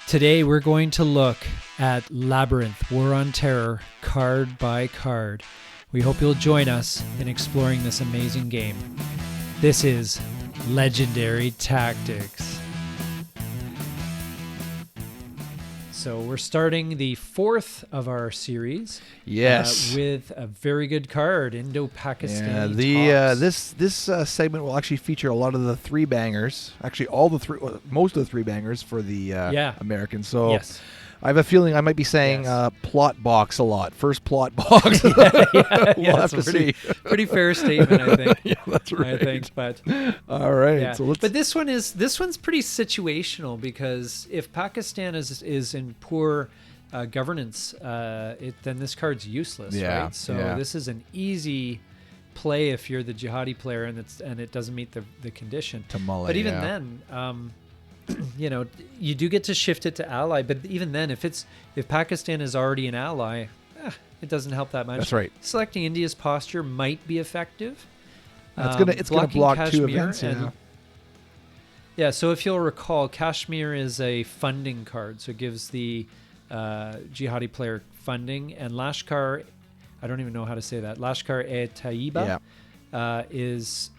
Today we're going to look at Labyrinth, War on Terror, card by card. We hope you'll join us in exploring this amazing game. This is Legendary Tactics. So we're starting the fourth of our series. Yes, with a very good card, Indo-Pakistani Talks. This segment will actually feature a lot of the three bangers. Actually, most of the three bangers for the Americans. So yes. I have a feeling I might be saying plot box a lot. First plot box. We'll have to see. Pretty fair statement, I think. Yeah, that's right. I think, but all right. Yeah. So but this one's pretty situational, because if Pakistan is in poor governance, then this card's useless, right? So this is an easy play if you're the jihadi player and it doesn't meet the condition. But even then. You do get to shift it to ally, but even then, if Pakistan is already an ally, it doesn't help that much. That's right. Selecting India's posture might be effective. It's gonna block Kashmir two events. Yeah. So if you'll recall, Kashmir is a funding card, so it gives the jihadi player funding, and Lashkar, I don't even know how to say that. Lashkar-e-Taiba is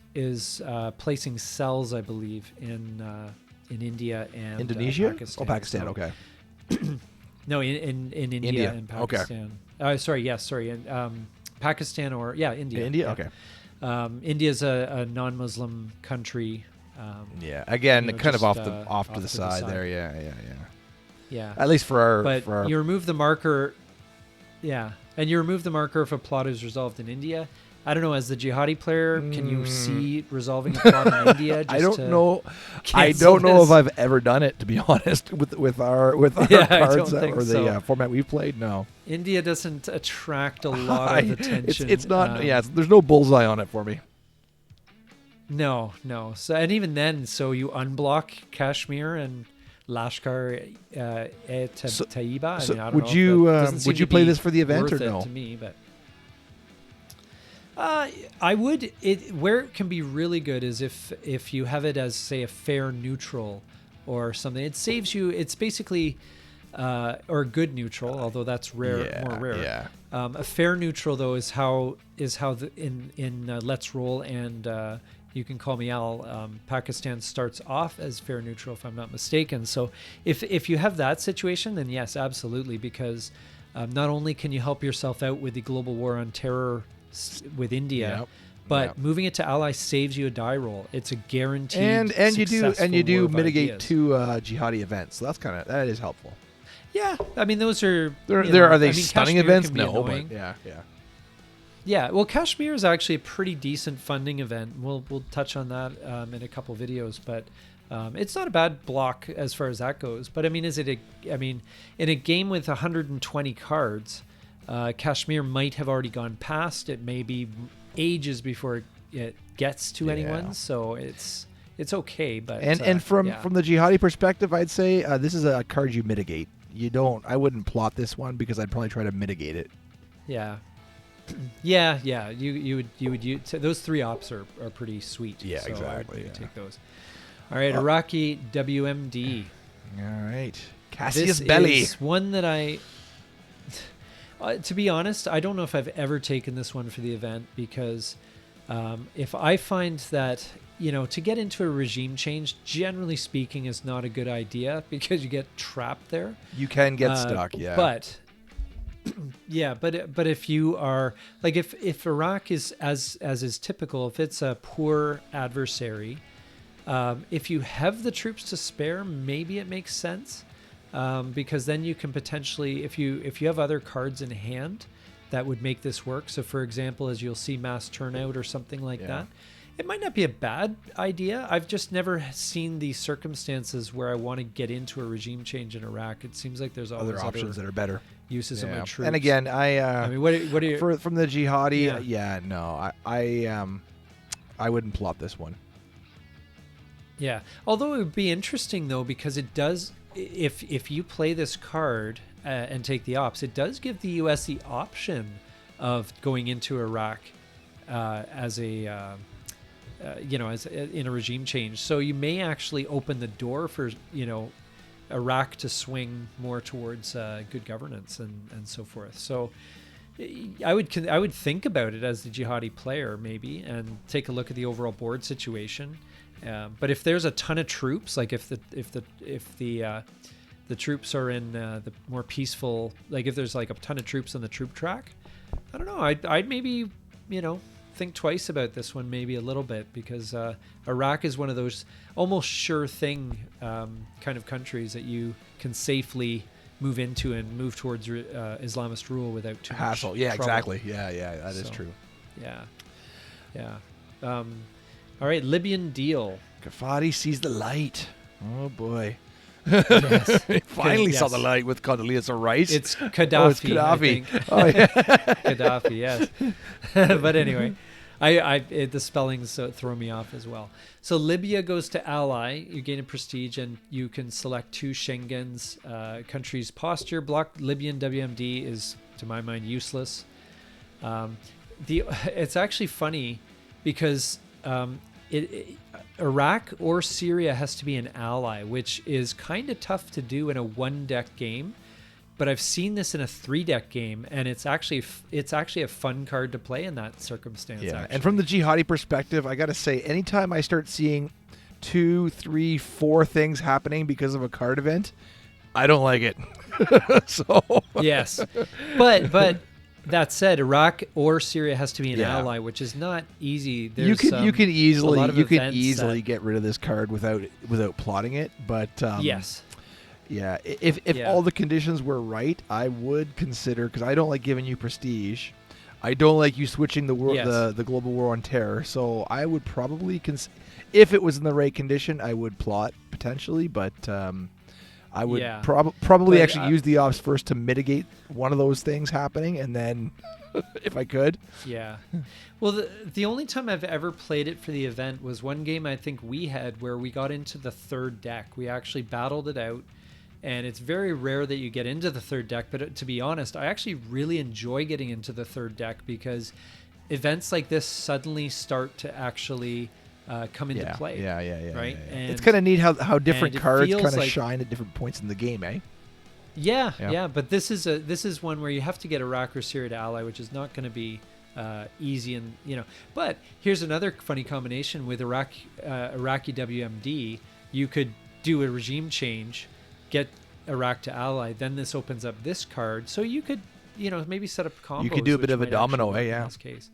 placing cells, I believe, in India and Indonesia? Pakistan. Pakistan. So, okay. No, in India and Pakistan. Okay. Sorry. Pakistan or India. India. Yeah. Okay. India is a non-Muslim country. Again, kind of off to the side there. Yeah. At least for our. But you remove the marker. Yeah, and you remove the marker if a plot is resolved in India. I don't know, as the jihadi player, can you see resolving a plot in India? I don't know. I don't know if I've ever done it, to be honest, with our cards or the format we've played. No. India doesn't attract a lot of attention. It's not. There's no bullseye on it for me. No. So, and even then, so you unblock Kashmir and Lashkar-e-Taiba. So I don't know. Would you play this for the event or no? To me, but. I would. Where it can be really good is if you have it as, say, a fair neutral or something. It saves you. It's basically or good neutral, although that's rare, more rare. Yeah. A fair neutral, though, is how in Let's Roll and You Can Call Me Al, Pakistan starts off as fair neutral, if I'm not mistaken. So if you have that situation, then yes, absolutely, because not only can you help yourself out with the global war on terror with India, but moving it to ally saves you a die roll. It's a guaranteed and you do mitigate ideas. Two jihadi events. So that is helpful. Yeah, I mean those are are they stunning Kashmir events? No, but yeah. Well, Kashmir is actually a pretty decent funding event. We'll touch on that in a couple videos, but it's not a bad block as far as that goes. But I mean, in a game with 120 cards. Kashmir might have already gone past. It may be ages before it gets to anyone, so it's okay. But and from the jihadi perspective, I'd say this is a card you mitigate. I wouldn't plot this one because I'd probably try to mitigate it. Yeah. You would use those three ops are pretty sweet. Yeah, so exactly. I would take those. All right, Iraqi WMD. All right, Cassius Belli. This is one that I. To be honest, I don't know if I've ever taken this one for the event, because if I find that, to get into a regime change, generally speaking, is not a good idea because you get trapped there. You can get stuck, yeah. But but if you are like if Iraq is as is typical, if it's a poor adversary, if you have the troops to spare, maybe it makes sense. Because then you can potentially, if you have other cards in hand that would make this work. So, for example, as you'll see, mass turnout or something like that, it might not be a bad idea. I've just never seen the circumstances where I want to get into a regime change in Iraq. It seems like there's always other options that are better. Uses of my troops. And again, I mean, what are you from the jihadi? I wouldn't plot this one. Yeah, although it would be interesting though, because it does. If you play this card and take the ops, it does give the U.S. the option of going into Iraq as a in a regime change. So you may actually open the door for Iraq to swing more towards good governance and so forth. So I would think about it as the jihadi player maybe, and take a look at the overall board situation. But if there's a ton of troops, like if the troops are in the more peaceful, like if there's like a ton of troops on the troop track, I don't know. I'd maybe, think twice about this one, maybe a little bit, because Iraq is one of those almost sure thing kind of countries that you can safely move into and move towards Islamist rule without too hassle. much Yeah, trouble. exactly. Yeah, that is true. Yeah. All right, Libyan deal. Gaddafi sees the light. Oh boy. Yes. Finally saw the light with Condoleezza Rice. It's Gaddafi. Oh, it's Gaddafi. Oh, yeah. Gaddafi, yes. But anyway, the spellings throw me off as well. So Libya goes to ally. You gain a prestige, and you can select 2 Schengen's countries' posture block. Libyan WMD is, to my mind, useless. It's actually funny because Iraq or Syria has to be an ally, which is kind of tough to do in a 1-deck game. But I've seen this in a 3-deck game, and it's actually a fun card to play in that circumstance. Yeah, actually. and from the jihadi perspective, I got to say, anytime I start seeing 2, 3, 4 things happening because of a card event, I don't like it. So yes, but that said, Iraq or Syria has to be an ally, which is not easy. There's, you can easily get rid of this card without plotting it, but yes. Yeah, if all the conditions were right, I would consider, because I don't like giving you prestige. I don't like you switching the global war on terror. So I would probably if it was in the right condition, I would plot potentially, but I would probably use the ops first to mitigate one of those things happening, and then if I could. Yeah. Well, the only time I've ever played it for the event was one game I think we had where we got into the 3rd deck. We actually battled it out. And it's very rare that you get into the 3rd deck, but to be honest, I actually really enjoy getting into the 3rd deck, because events like this suddenly start to actually come into play. Yeah. Right? Yeah. It's kind of neat how different cards kind of shine at different points in the game, eh? Yeah. But this is one where you have to get Iraq or Syria to ally, which is not going to be easy, and But here's another funny combination with Iraqi WMD. You could do a regime change, get Iraq to ally, then this opens up this card, so you could maybe set up combos. You could do a bit of a domino, in this case.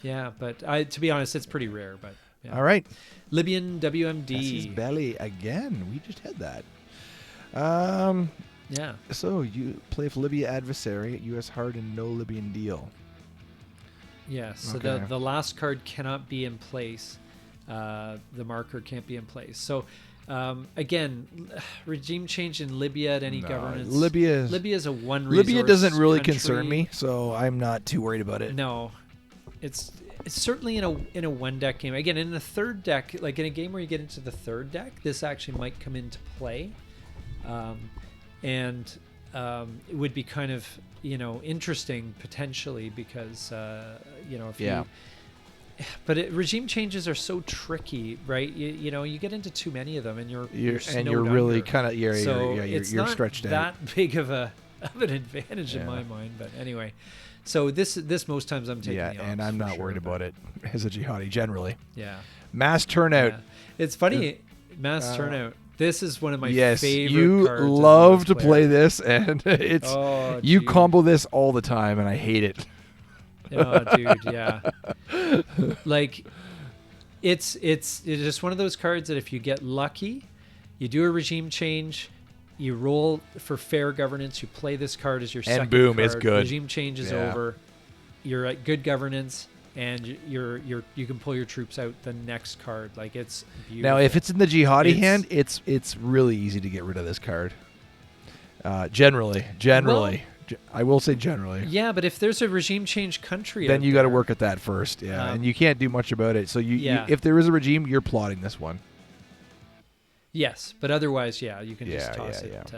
Yeah, but to be honest, it's pretty rare. But yeah. All right, Libyan WMD. That's his belly again. We just had that. Yeah. So you play for Libya adversary, U.S. hard and no Libyan deal. Yes. So the last card cannot be in place. The marker can't be in place. So. Again, regime change in Libya at any governance. Libya is a one resource Libya doesn't really country. Concern me, so I'm not too worried about it. No, it's certainly in a 1-deck game. Again, in the 3rd deck, like in a game where you get into the 3rd deck, this actually might come into play, and it would be kind of interesting potentially, because if you. But regime changes are so tricky, right? You get into too many of them, and you're really kind of you're It's stretched out. not that big of an advantage in my mind. But anyway, so this most times I'm taking. Yeah, and I'm not worried about it as a jihadi generally. Yeah. Mass turnout. Yeah. It's funny, mass turnout. This is one of my favorite you cards. love to play this, and it's you combo this all the time, and I hate it. Oh, dude, yeah. Like, it's just one of those cards that if you get lucky, you do a regime change, you roll for fair governance, you play this card as your second and boom, card. it's good. Regime change is over. You're at good governance, and you can pull your troops out the next card. Like, it's beautiful. Now, if it's in the jihadi hand, it's really easy to get rid of this card. Generally. Well, I will say generally. Yeah, but if there's a regime change country, then you got to work at that first. Yeah, and you can't do much about it. So you if there is a regime, you're plotting this one. Yes, but otherwise, you can just toss it.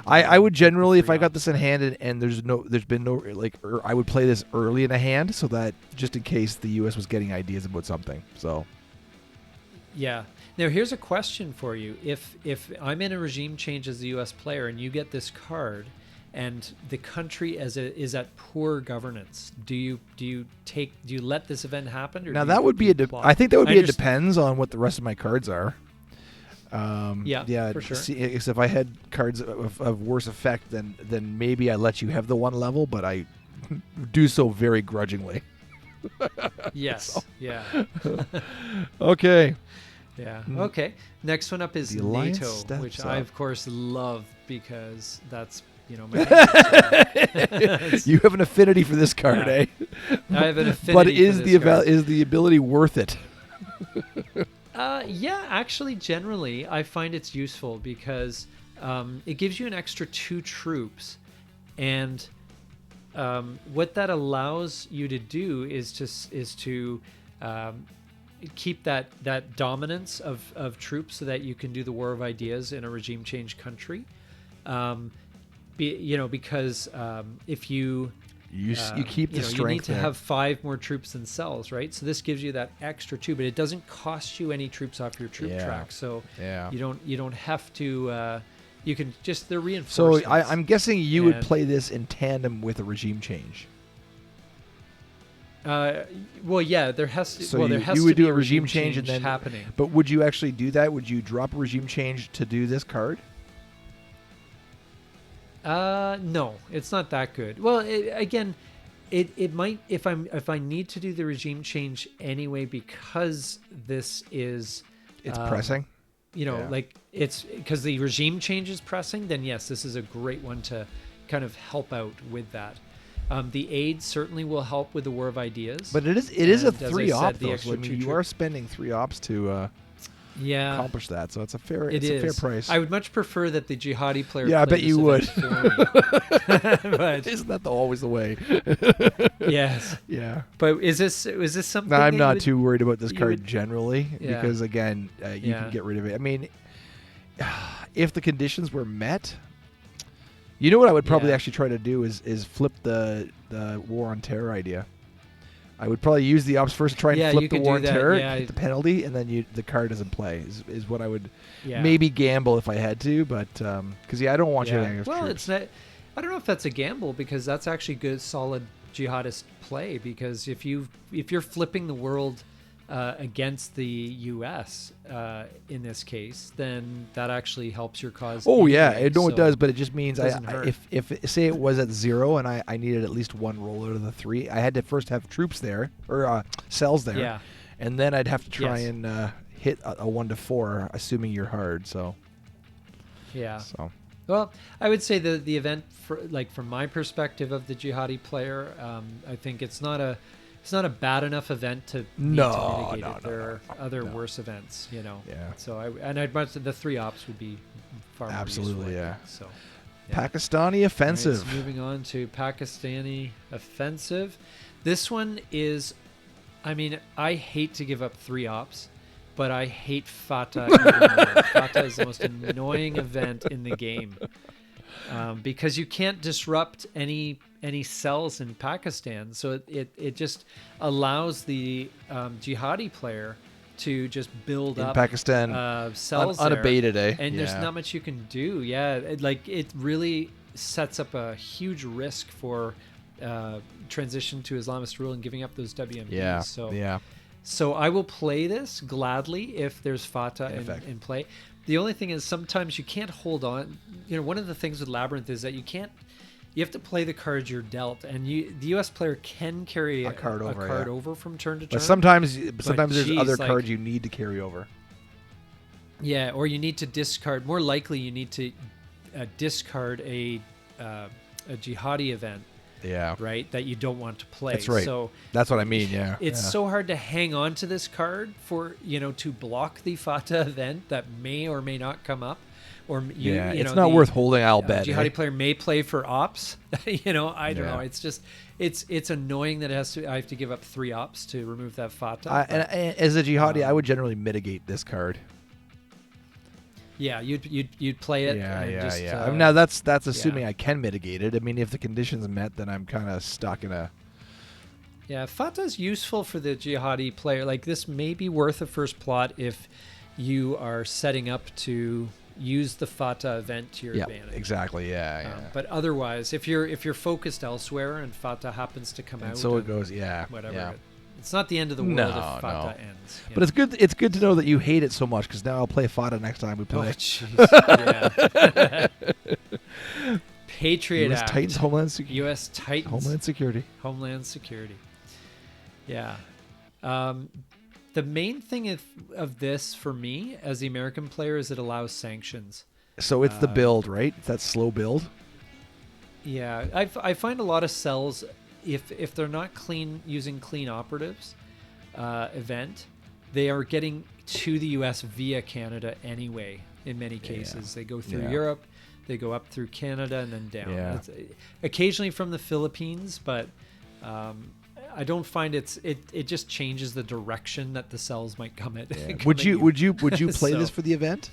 I would generally, if I got this in hand and there's been no I would play this early in a hand, so that just in case the U.S. was getting ideas about something. So. Yeah. Now here's a question for you. If I'm in a regime change as a U.S. player and you get this card, and the country is at poor governance, do you let this event happen? Or now that would be I think that would be it depends on what the rest of my cards are. Yeah, for sure. If I had cards of worse effect, then maybe I let you have the one level, but I do so very grudgingly. Yes. So. Yeah. Okay. Yeah. Okay. Next one up is NATO, which I of course love because that's my favorite. You have an affinity for this card, eh? I have an affinity. But is the ability worth it? Yeah, actually, generally, I find it's useful because it gives you an extra 2 troops, and what that allows you to do is to keep that dominance of troops so that you can do the war of ideas in a regime change country. Because if you keep the strength, you need to there. have 5 more troops than cells, right? So this gives you that extra 2, but it doesn't cost you any troops off your troop track. So you don't have to. You can just they're reinforcements. So I'm guessing you would play this in tandem with a regime change. Well, yeah, there has to. So well, there has you would to do be a regime change and then happening. But would you actually do that? Would you drop a regime change to do this card? No, it's not that good. Well, it might if I need to do the regime change anyway because this is it's pressing. Like it's because the regime change is pressing. Then yes, this is a great one to kind of help out with that. The aid certainly will help with the war of ideas. But it is a 3 op though. So, I mean, you are spending 3 ops to accomplish that. So it's a fair price. I would much prefer that the jihadi player. Yeah, I bet you would. But isn't that always the way? Yes. Yeah. But is this something? No, I'm not too worried about this card generally because again, you can get rid of it. I mean, if the conditions were met. You know what I would probably actually try to do is flip the war on terror idea. I would probably use the ops first, try and flip the war on terror, get the penalty, and then the card doesn't play. Is what I would maybe gamble if I had to, but because I don't want you to hang well, troops. It's not. I don't know if that's a gamble because that's actually good, solid jihadist play. Because if you're flipping the world against the U.S. In this case, then that actually helps your cause. Oh anyway, yeah, I know it does, but it just means if say it was at 0 and I needed at least 1 roll out of the 3, I had to first have troops there or cells there, and then I'd have to try and hit a 1 to 4, assuming you're hard. So well, I would say the event from my perspective of the jihadi player, I think it's not a bad enough event to need to mitigate it. There are other worse events, Yeah. So I'd much the 3 ops would be far more useful, So Pakistani Offensive. Right, so moving on to Pakistani Offensive. This one is, I mean, I hate to give up 3 ops, but I hate Fatah even more. Fatah is the most annoying event in the game because you can't disrupt any cells in Pakistan, so it just allows the jihadi player to just build in up Pakistan cells unabated, there, and there's not much you can do. It really sets up a huge risk for transition to Islamist rule and giving up those WMDs. So I will play this gladly if there's Fatah in play. The only thing is sometimes you can't hold on. One of the things with Labyrinth is that you have to play the cards you're dealt, and the U.S. player can carry a card over from turn to turn. But sometimes there's other cards you need to carry over. Yeah, or you need to discard. More likely, you need to discard a jihadi event. Yeah. Right, that you don't want to play. That's right. So that's what I mean. Yeah. It's so hard to hang on to this card for to block the Fatah event that may or may not come up. Or it's not worth holding. I'll bet. Jihadi player may play for ops. I don't know. It's just it's annoying that I have to give up 3 ops to remove that Fatah. And as a jihadi, I would generally mitigate this card. Yeah, you'd play it. I mean, now that's assuming I can mitigate it. I mean, if the conditions are met, then I'm kind of stuck in a Yeah, Fatah is useful for the jihadi player. Like, this may be worth a first plot if you are setting up to use the Fatah event to your advantage. Exactly. Yeah. But otherwise, if you're focused elsewhere and Fatah happens to come out, so it goes. Yeah. Whatever. Yeah. It's not the end of the world if Fatah ends. But it's good. It's good to know that you hate it so much, because now I'll play Fatah next time we play. Oh, jeez. Yeah. Patriot Act. Titans, Homeland Security. U.S. Titans. Homeland Security. Yeah. The main thing of this for me as the American player is it allows sanctions. So it's the build, right? It's that slow build. Yeah, I find a lot of cells, if they're not using clean operatives event, they are getting to the U.S. via Canada anyway. In many cases, they go through Europe, they go up through Canada and then down. Yeah. Occasionally from the Philippines, but I don't find it just changes the direction that the cells might come at. Yeah. Would you play this for the event?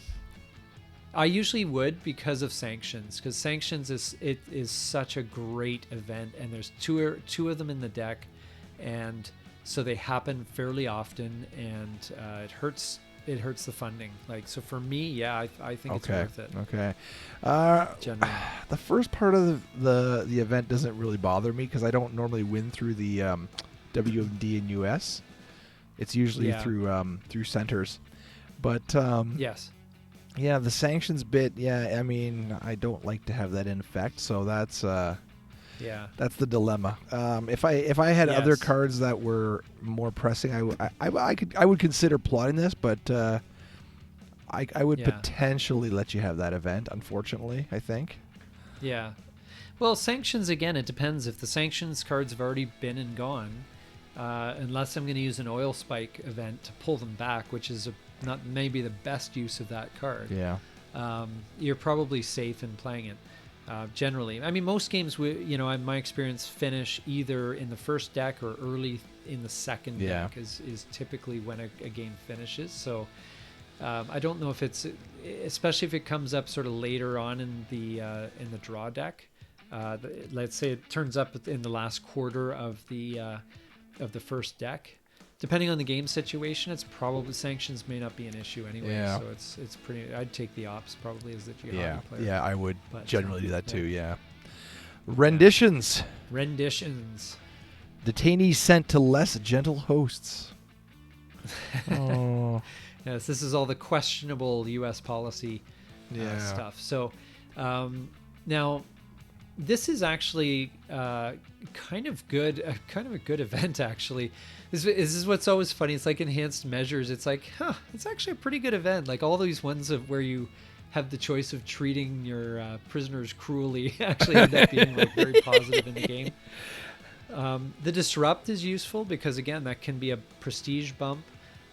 I usually would, because of sanctions. Because sanctions is such a great event, and there's two of them in the deck, and so they happen fairly often, and it hurts the funding. Like, so for me, I think it's worth it. Okay. Generally, the first part of the event doesn't really bother me, because I don't normally win through the WMD in US. It's usually through centers, but yes. Yeah, the sanctions bit. Yeah, I mean, I don't like to have that in effect, so that's that's the dilemma. If I had other cards that were more pressing, I would consider plotting this, but I would potentially let you have that event. Unfortunately, I think. Yeah, well, sanctions again. It depends. If the sanctions cards have already been and gone, unless I'm going to use an oil spike event to pull them back, which is not maybe the best use of that card. Yeah. You're probably safe in playing it. Generally, I mean, most games, in my experience, finish either in the first deck or early in the second deck is typically when a game finishes. So I don't know if it's, especially if it comes up sort of later on in the draw deck. Let's say it turns up in the last quarter of the first deck. Depending on the game situation, it's probably sanctions may not be an issue anyway. Yeah. So it's pretty. I'd take the ops probably as the jihadi player. Yeah, I would generally do that too. Yeah. Renditions. Detainees sent to less gentle hosts. Oh. Yes, this is all the questionable U.S. policy stuff. So now, this is actually kind of a good event, actually. This is what's always funny. It's like enhanced measures. It's like, it's actually a pretty good event. Like all these ones where you have the choice of treating your prisoners cruelly actually end up being like very positive in the game. The disrupt is useful because, again, that can be a prestige bump.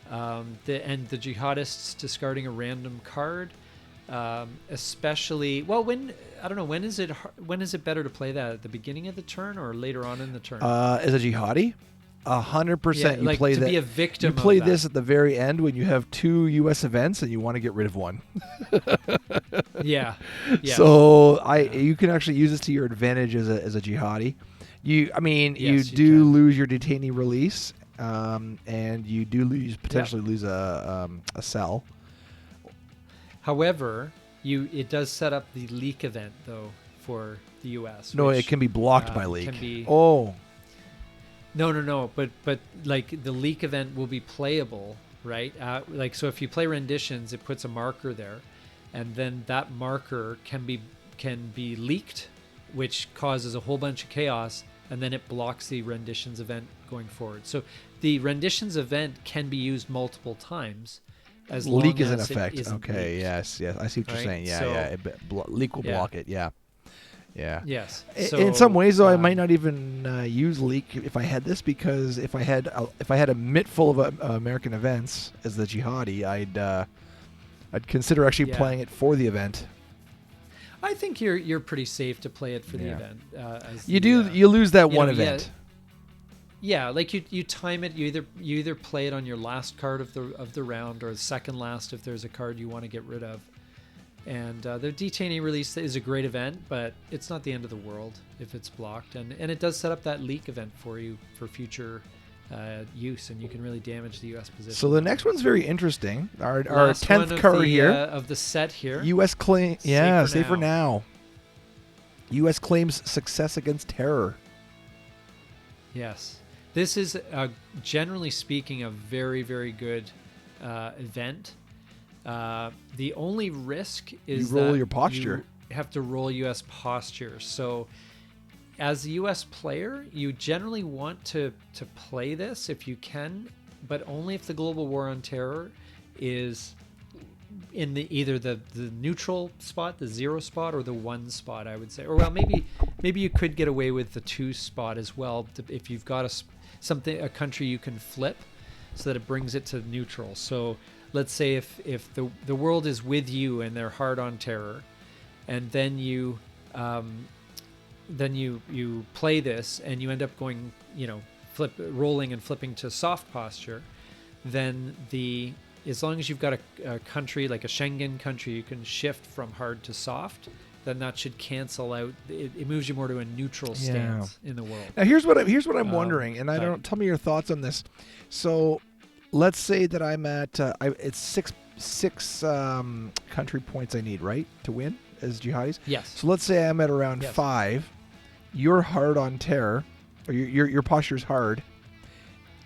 The jihadists discarding a random card. Especially when is it better to play that at the beginning of the turn or later on in the turn? As a jihadi, 100%. You play that. Be a victim. You play this at the very end when you have two U.S. events and you want to get rid of one. Yeah. So you can actually use this to your advantage as a jihadi. You lose your detainee release, and you do potentially lose a cell. However, it does set up the leak event though for the U.S. No, it can be blocked by leak. No. But like the leak event will be playable, right? So if you play renditions, it puts a marker there, and then that marker can be leaked, which causes a whole bunch of chaos, and then it blocks the renditions event going forward. So the renditions event can be used multiple times. As leak is in as effect. Okay, leaked. Yes. I see what you're saying. Yeah. Leak will block it. Yeah. Yes. In some ways, though, I might not even use leak if I had this, because if I had a mitt full of American events as the jihadi, I'd consider actually playing it for the event. I think you're pretty safe to play it for the event. You lose that one event. Yeah, like you time it. You either play it on your last card of the round or the second last if there's a card you want to get rid of. And the detainee release is a great event, but it's not the end of the world if it's blocked. And it does set up that leak event for you for future use, and you can really damage the U.S. position. So the next one's very interesting. Our 10th card here. Of the set here. U.S. claim. Yeah, safe for now. U.S. claims success against terror. Yes. This is, generally speaking, a very, very good event. The only risk is you roll your posture. You have to roll U.S. posture. So as a U.S. player, you generally want to play this if you can, but only if the global war on terror is in either the neutral spot, the 0 spot, or the 1 spot, I would say. Or well, maybe you could get away with the 2 spot as well if you've got a country you can flip so that it brings it to neutral. So let's say if the world is with you and they're hard on terror, and then you play this and you end up going, rolling and flipping to soft posture, then as long as you've got a country like a Schengen country, you can shift from hard to soft. Then that should cancel out. It moves you more to a neutral stance in the world. Now here's what I'm wondering, and I don't tell me your thoughts on this. So let's say that I'm at it's six country points I need, right, to win as jihadis. Yes. So let's say I'm at around 5. You're hard on terror, or your posture's hard.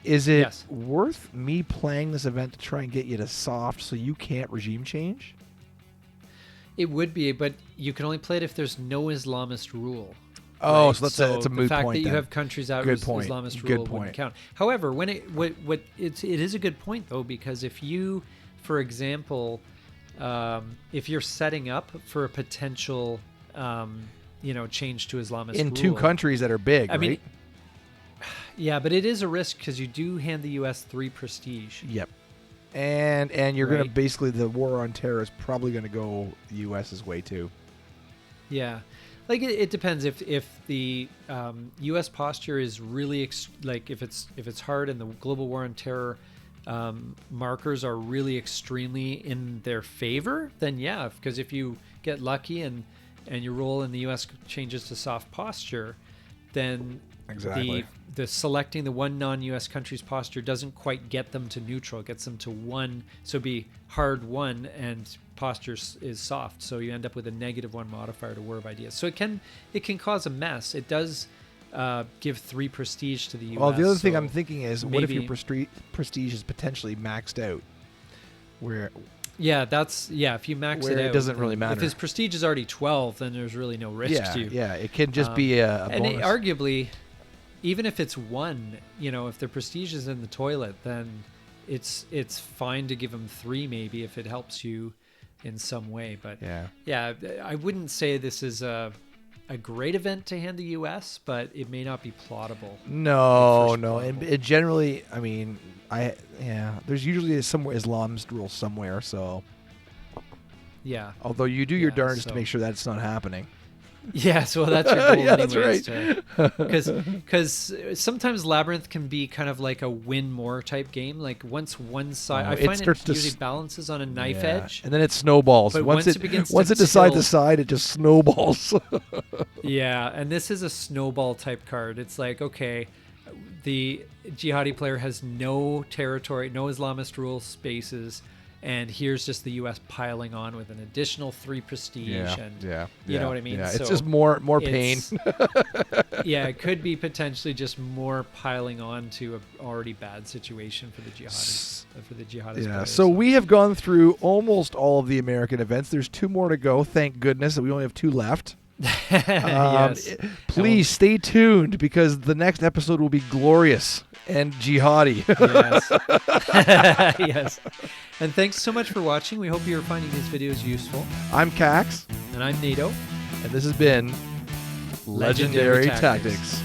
Is it worth me playing this event to try and get you to soft so you can't regime change? It would be, but you can only play it if there's no Islamist rule. Oh, right? so that's a moot point. The fact that you then. have countries out with Islamist rule wouldn't count. However, when it is a good point though, because if you, for example, if you're setting up for a potential, change to Islamist in rule, 2 countries that are big, right? mean, yeah, but it is a risk because you do hand the U.S. 3 prestige. Yep. And you're going to basically, the war on terror is probably going to go the U.S.'s way too. Yeah. Like it depends if the U.S. posture is really if it's hard and the global war on terror markers are really extremely in their favor, then because if you get lucky and your roll in the U.S. changes to soft posture, then the selecting the one non-U.S. country's posture doesn't quite get them to neutral. It gets them to 1, so it'd be hard 1 and posture is soft. So you end up with a -1 modifier to War of Ideas. So it can cause a mess. It does give 3 prestige to the U.S. Well, the other thing I'm thinking is, what if your prestige is potentially maxed out? If you max it out, it doesn't really matter. If his prestige is already 12, then there's really no risk to you. Yeah, it can just be a bonus. And arguably, even if it's 1, if the prestige is in the toilet, then it's fine to give him 3 maybe if it helps you in some way. But I wouldn't say this is a great event to hand the U.S., but it may not be plottable. No, and it generally, I mean, there's usually somewhere Islamist rule somewhere, so yeah. Although you do your darndest to make sure that's not happening. Yeah, so that's your goal anyways. That's right. Because sometimes Labyrinth can be kind of like a win more type game. Like once one side, I find it usually balances on a knife edge, and then it snowballs. But once it decides the side, it just snowballs. Yeah, and this is a snowball type card. It's like, okay, the jihadi player has no territory, no Islamist rule spaces. And here's just the U.S. piling on with an additional 3 prestige, you know what I mean? Yeah, so it's just more pain. It could be potentially just more piling on to an already bad situation for the jihadis. Players. So we have gone through almost all of the American events. There's 2 more to go. Thank goodness that we only have 2 left. Yes. Please stay tuned because the next episode will be glorious and jihadi. Yes. Yes. And thanks so much for watching. We hope you're finding these videos useful. I'm Cax. And I'm NATO. And this has been Legendary Tactics.